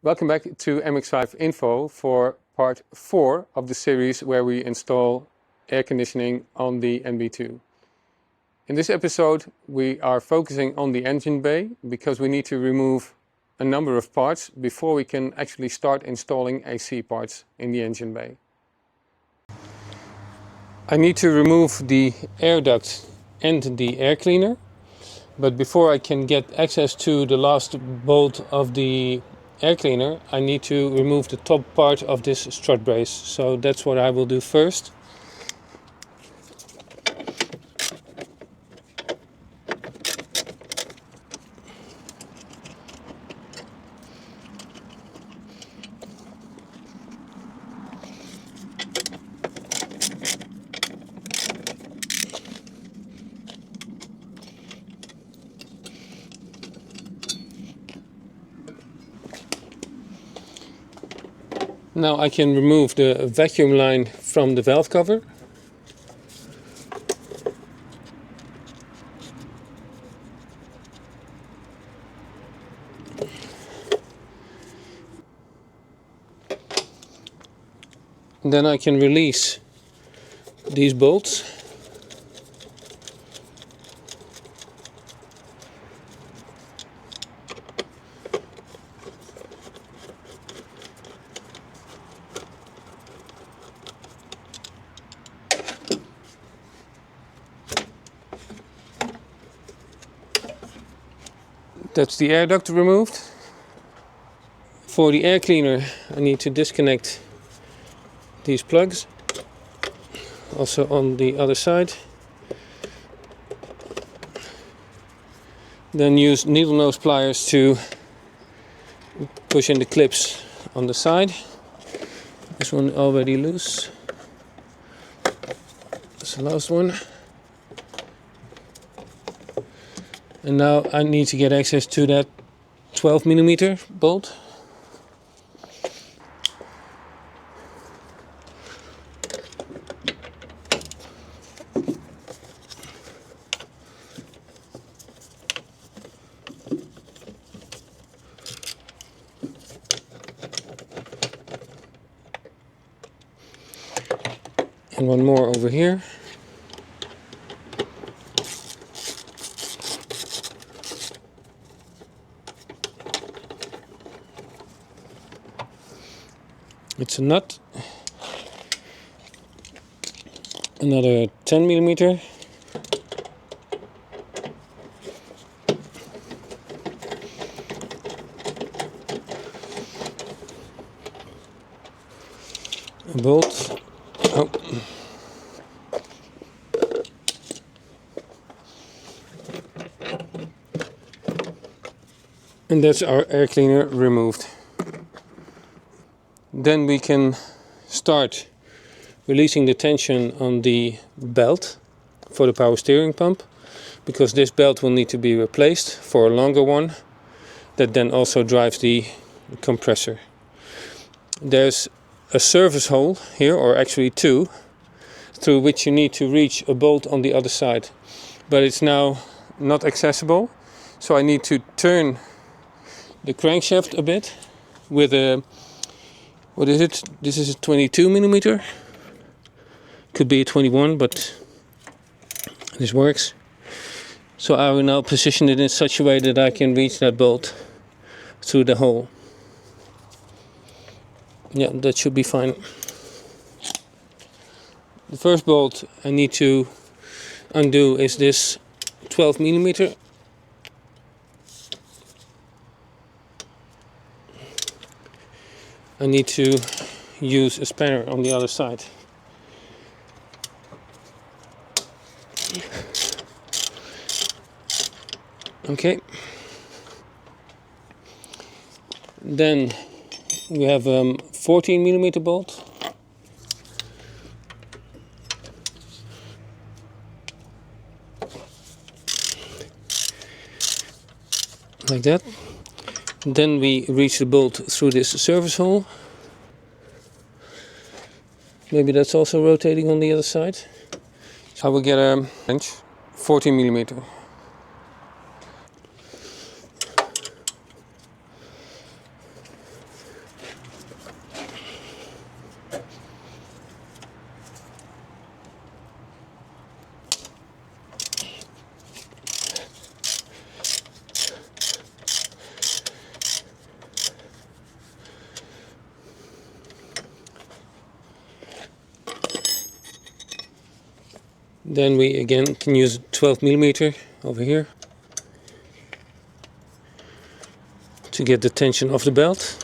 Welcome back to MX-5 Info for part 4 of the series where we install air conditioning on the NB2. In this episode we are focusing on the engine bay because we need to remove a number of parts before we can actually start installing AC parts in the engine bay. I need to remove the air duct and the air cleaner, but before I can get access to the last bolt of the air cleaner, I need to remove the top part of this strut brace. So that's what I will do first. Now I can remove the vacuum line from the valve cover. And then I can release these bolts. That's the air duct removed. For the air cleaner I need to disconnect these plugs, also on the other side. Then use needle nose pliers to push in the clips on the side. This one already loose. That's the last one. And now I need to get access to that 12mm bolt. And one more over here. It's a nut. Another 10mm. A bolt. Oh. And that's our air cleaner removed. Then we can start releasing the tension on the belt for the power steering pump, because this belt will need to be replaced for a longer one that then also drives the compressor. There's a service hole here, or actually two, through which you need to reach a bolt on the other side, but it's now not accessible, so I need to turn the crankshaft a bit with a, what is it? This is a 22mm. Could be a 21, but this works. So I will now position it in such a way that I can reach that bolt through the hole. Yeah, that should be fine. The first bolt I need to undo is this 12mm. I need to use a spanner on the other side. Okay. Then we have 14mm bolt. Like that. Then we reach the bolt through this service hole. Maybe that's also rotating on the other side. So I will get a inch, 14mm. Then we again can use 12mm over here to get the tension off the belt.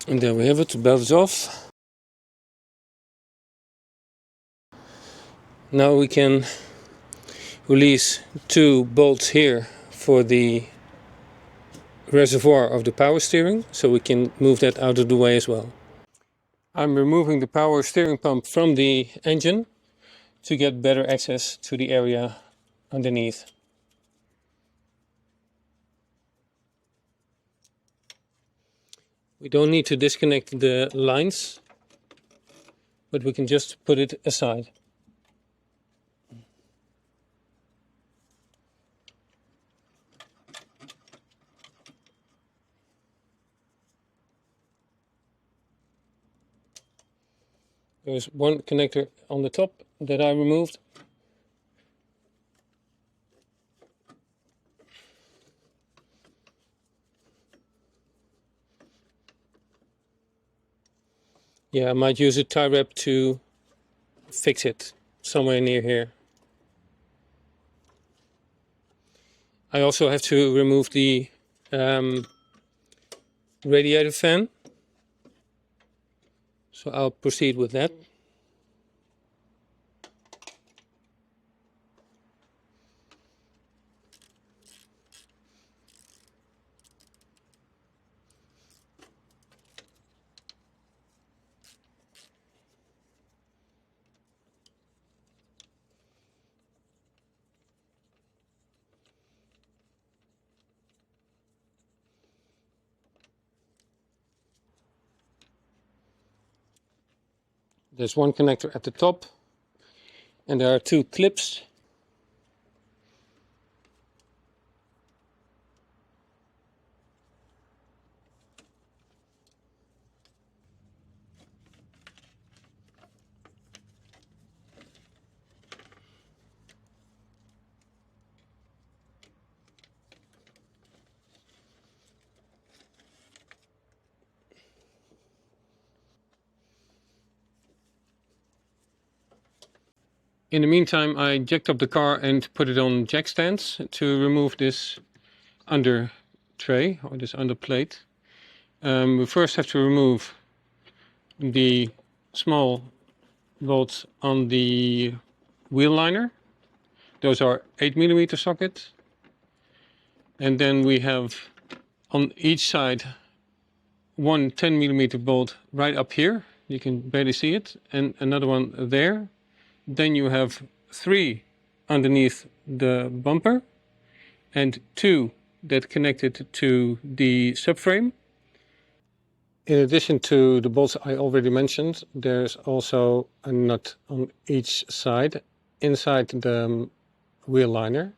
And there we have it, the belt is off. Now we can release 2 bolts here for the reservoir of the power steering, so we can move that out of the way as well. I'm removing the power steering pump from the engine to get better access to the area underneath. We don't need to disconnect the lines, but we can just put it aside. There's one connector on the top that I removed. Yeah, I might use a tie wrap to fix it somewhere near here. I also have to remove the radiator fan, so I'll proceed with that. There's one connector at the top, and there are 2 clips. In the meantime, I jacked up the car and put it on jack stands to remove this under tray or this under plate. We first have to remove the small bolts on the wheel liner. Those are 8mm socket. And then we have on each side one 10mm bolt right up here. You can barely see it, and another one there. Then you have 3 underneath the bumper and 2 that connected to the subframe. In addition to the bolts I already mentioned, there's also a nut on each side inside the wheel liner,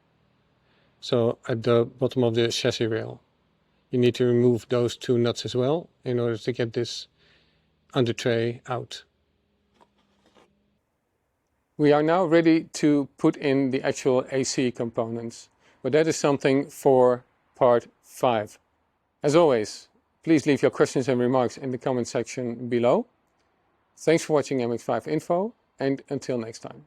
so at the bottom of the chassis rail. You need to remove those 2 nuts as well in order to get this undertray out. We are now ready to put in the actual AC components, but that is something for part 5. As always, please leave your questions and remarks in the comment section below. Thanks for watching MX5 Info, and until next time.